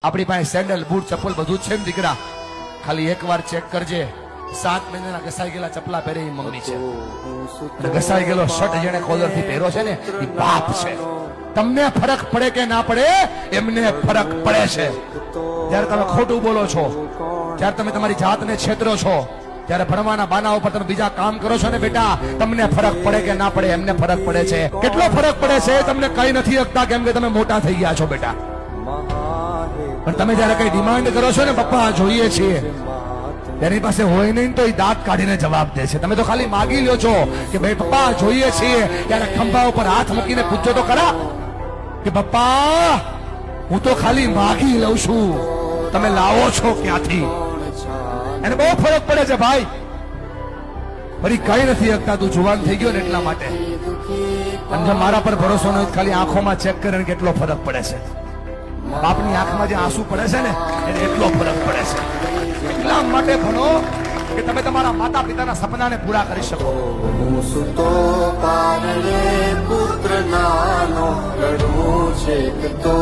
આપણી પાસે sandal boot ચપ્પલ બધું છે દીકરા, ખાલી એકવાર ચેક કરજે. 7 મહિનાના ઘસાઈ ગયેલા ચપલા પહેરે એ મમ્મી છે, અને ઘસાઈ ગયેલો શર્ટ જેને કોલર થી પહેરો છે ને એ બાપ છે. તમને ફરક પડે કે ના પડે, એમને ફરક પડે છે. જ્યારે તમે ખોટું બોલો છો, જ્યારે તમે તમારી જાતને છેતરો છો, ત્યારે ભણવાના બાના ઉપર તમે બીજા કામ કરો છો ને બેટા, તમને ફરક પડે કે ના પડે, એમને ફરક પડે છે. કેટલો ફરક પડે છે તમને કઈ નથી શકતા, કેમ કે તમે મોટા થઈ ગયા છો બેટા. પણ તમે જયારે કઈ ડિમાન્ડ કરો છો ને, પપ્પા જોઈએ છીએ, તેની પાસે હોય નહીં તો એ દાંત કાઢીને જવાબ દે છે. તમે તો ખાલી માગી લ્યો છો કે ભાઈ પપ્પા જોઈએ છીએ, ત્યારે ખંભા ઉપર હાથ મૂકીને પૂછજો તો ખરા કે પપ્પા હું તો ખાલી માગી લઉં છું, તમે લાવો છો ક્યાંથી? એને બહુ ફરક પડે છે ભાઈ. ફરી કઈ નથી શકતા, તું જુવાન થઈ ગયો ને એટલા માટે. અને જો મારા પર ભરોસો નહીં, ખાલી આંખોમાં ચેક કરીને કેટલો ફરક પડે છે. બાપની આંખમાં જે આંસુ પડે છે ને, એને એટલો ફરક પડે છે. એટલા માટે ભણો કે તમે તમારા માતા પિતાના સપનાને પૂરા કરી શકો. સુતો પારણે પુત્ર નાનો રડવું છે તો